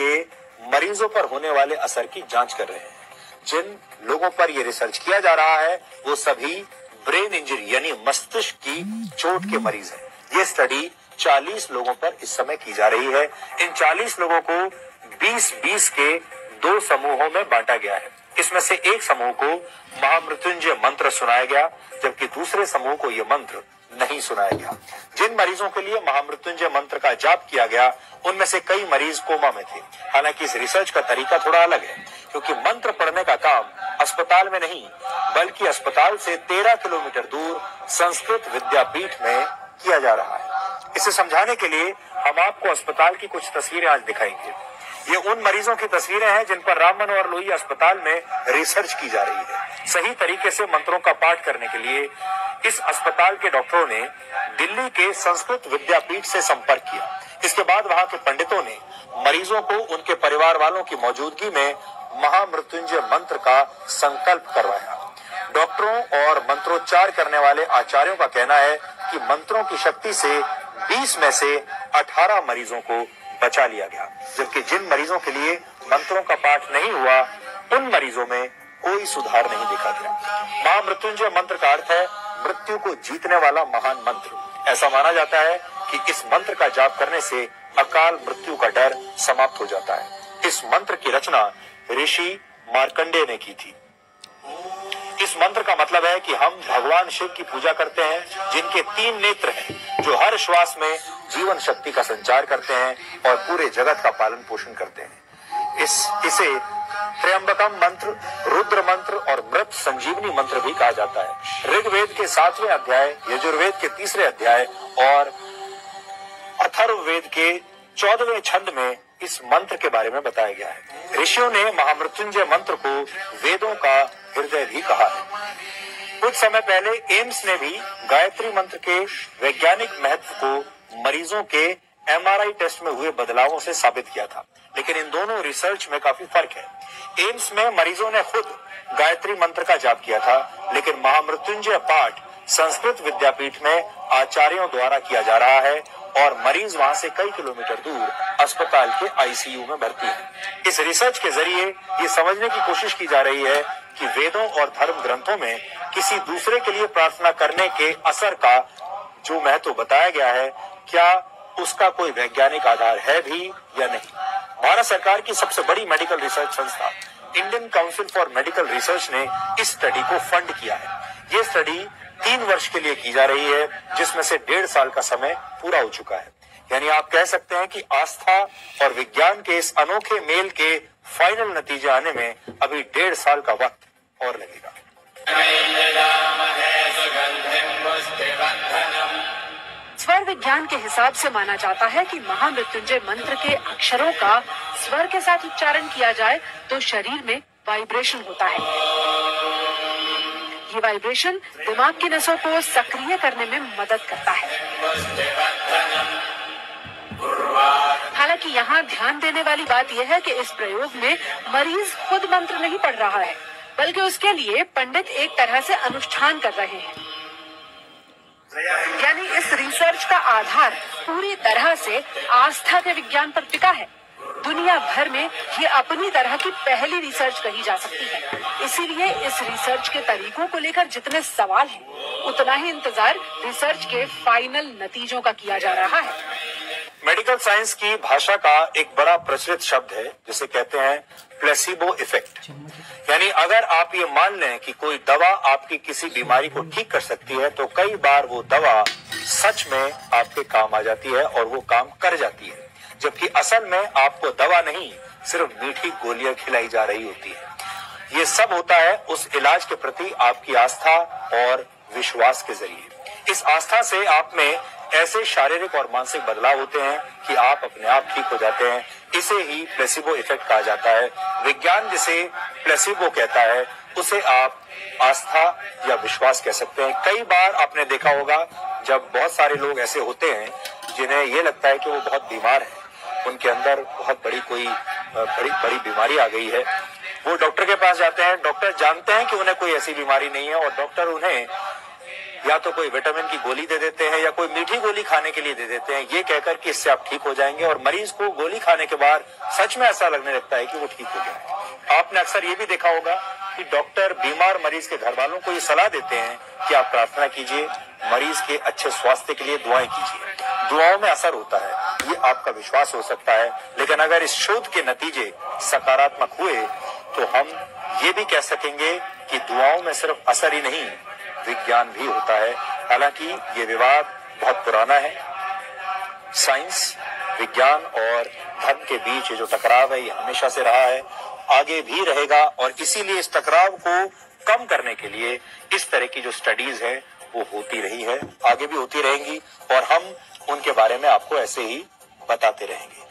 के मरीजों पर होने वाले असर की जांच कर रहे हैं। जिन लोगों पर यह रिसर्च किया जा रहा है वो सभी ब्रेन इंजरी यानी मस्तिष्क की चोट के मरीज हैं। ये स्टडी 40 लोगों पर इस समय की जा रही है। इन 40 लोगों को 20-20 के 2 समूहों में बांटा गया है। इसमें से एक समूह को महामृत्युंजय मंत्र सुनाया गया, जबकि दूसरे समूह को यह मंत्र नहीं सुनाया गया। जिन मरीजों के लिए महामृत्युंजय मंत्र का जाप किया गया उनमें से कई मरीज कोमा में थे। हालांकि इस रिसर्च का तरीका थोड़ा अलग है, क्योंकि मंत्र पढ़ने का काम अस्पताल में नहीं बल्कि अस्पताल से 13 किलोमीटर दूर संस्कृत विद्यापीठ में किया जा रहा है। इसे समझाने के लिए हम आपको अस्पताल की कुछ तस्वीरें आज दिखाएंगे। ये उन मरीजों की तस्वीरें हैं जिन पर राम मनोहर लोहिया अस्पताल में रिसर्च की जा रही है। सही तरीके से मंत्रों का पाठ करने के लिए इस अस्पताल के डॉक्टरों ने दिल्ली के संस्कृत विद्यापीठ से संपर्क किया। इसके बाद वहां के पंडितों ने मरीजों को उनके परिवार वालों की मौजूदगी में महामृत्युंजय मंत्र का संकल्प करवाया। डॉक्टरों और मंत्रोच्चार करने वाले आचार्यों का कहना है कि मंत्रों की शक्ति से 20 में से 18 मरीजों को बचा लिया गया, जबकि जिन मरीजों के लिए मंत्रों का पाठ नहीं हुआ उन मरीजों में कोई सुधार नहीं देखा गया। महामृत्युंजय मंत्र का अर्थ है मृत्यु को जीतने वाला महान मंत्र। ऐसा माना जाता है कि इस मंत्र का जाप करने से अकाल मृत्यु का डर समाप्त हो जाता है। इस मंत्र की रचना ऋषि मार्कंडेय ने की थी। इस मंत्र का मतलब है कि हम भगवान शिव की पूजा करते हैं, जिनके 3 नेत्र हैं, जो हर श्वास में जीवन शक्ति का संचार करते हैं और पूरे जगत का पालन पोषण करते हैं। इसे त्र्यंबकम मंत्र, रुद्र मंत्र और मृत संजीवनी मंत्र भी कहा जाता है। ऋग्वेद के 7वें अध्याय, यजुर्वेद के 3रे अध्याय और अथर्ववेद के 14वें छंद में इस मंत्र के बारे में बताया गया है। ऋषियों ने महामृत्युंजय मंत्र को वेदों का हृदय भी कहा है। कुछ समय पहले एम्स ने भी गायत्री मंत्र के वैज्ञानिक महत्व को मरीजों के MRI टेस्ट में हुए बदलावों से साबित किया था, लेकिन इन दोनों रिसर्च में काफी फर्क है। एम्स में मरीजों ने खुद गायत्री मंत्र का जाप किया था, लेकिन महामृत्युंजय पाठ संस्कृत विद्यापीठ में आचार्यों द्वारा किया जा रहा है और मरीज वहां से कई किलोमीटर दूर अस्पताल के ICU में भर्ती है। इस रिसर्च के जरिए ये समझने की कोशिश की जा रही है कि वेदों और धर्म ग्रंथों में किसी दूसरे के लिए प्रार्थना करने के असर का जो महत्व बताया गया है, क्या उसका कोई वैज्ञानिक आधार है भी या नहीं। भारत सरकार की सबसे बड़ी मेडिकल रिसर्च संस्था Indian council for medical research ने इस स्टडी को फंड किया है। ये स्टडी 3 वर्ष के लिए की जा रही है, जिसमें से 1.5 साल का समय पूरा हो चुका है। यानी आप कह सकते हैं कि आस्था और विज्ञान के इस अनोखे मेल के फाइनल नतीजे आने में अभी 1.5 साल का वक्त और लगेगा। स्वर विज्ञान के हिसाब से माना जाता है कि महामृत्युंजय मंत्र के अक्षरों का स्वर के साथ उच्चारण किया जाए तो शरीर में वाइब्रेशन होता है। ये वाइब्रेशन दिमाग की नसों को सक्रिय करने में मदद करता है। हालांकि यहाँ ध्यान देने वाली बात यह है कि इस प्रयोग में मरीज खुद मंत्र नहीं पढ़ रहा है, बल्कि उसके लिए पंडित एक तरह से अनुष्ठान कर रहे हैं। यानी इस रिसर्च का आधार पूरी तरह से आस्था के विज्ञान पर टिका है। दुनिया भर में ये अपनी तरह की पहली रिसर्च कही जा सकती है। इसीलिए इस रिसर्च के तरीकों को लेकर जितने सवाल हैं, उतना ही इंतजार रिसर्च के फाइनल नतीजों का किया जा रहा है। मेडिकल साइंस की भाषा का एक बड़ा प्रचलित शब्द है जिसे कहते हैं प्लेसिबो इफेक्ट। यानी अगर आप ये मान लें कि कोई दवा आपकी किसी बीमारी को ठीक कर सकती है, तो कई बार वो दवा सच में आपके काम आ जाती है और वो काम कर जाती है, जबकि असल में आपको दवा नहीं सिर्फ मीठी गोलियां खिलाई जा रही होती है। ये सब होता है उस इलाज के प्रति आपकी आस्था और विश्वास के जरिए। इस आस्था से आप में ऐसे शारीरिक और मानसिक बदलाव होते हैं कि आप अपने आप ठीक हो जाते हैं। इसे ही प्लेसिबो इफेक्ट कहा जाता है। विज्ञान जिसे प्लेसिबो कहता है उसे आप आस्था या विश्वास कह सकते हैं। कई बार आपने देखा होगा जब बहुत सारे लोग ऐसे होते हैं जिन्हें ये लगता है कि वो बहुत बीमार है, उनके अंदर बहुत बड़ी कोई बड़ी बीमारी आ गई है, वो डॉक्टर के पास जाते हैं। डॉक्टर जानते हैं कि उन्हें कोई ऐसी बीमारी नहीं है और डॉक्टर उन्हें या तो कोई विटामिन की गोली दे देते हैं या कोई मीठी गोली खाने के लिए दे देते हैं, ये कहकर कि इससे आप ठीक हो जाएंगे, और मरीज को गोली खाने के बाद सच में ऐसा लगने लगता है कि वो ठीक हो गया। आपने अक्सर ये भी देखा होगा कि डॉक्टर बीमार मरीज के घर वालों को ये सलाह देते हैं कि आप प्रार्थना कीजिए, मरीज के अच्छे स्वास्थ्य के लिए दुआएं कीजिए, दुआओं में असर होता है, ये आपका विश्वास हो सकता है। लेकिन अगर इस शोध के नतीजे सकारात्मक हुए तो हम ये भी कह सकेंगे कि दुआओं में सिर्फ असर ही नहीं, विज्ञान भी होता है। हालांकि ये विवाद बहुत पुराना है। साइंस, विज्ञान और धर्म के बीच ये जो टकराव है ये हमेशा से रहा है, आगे भी रहेगा, और इसीलिए इस टकराव को कम करने के लिए इस तरह की जो स्टडीज है वो होती रही है, आगे भी होती रहेंगी, और हम उनके बारे में आपको ऐसे ही बताते रहेंगे।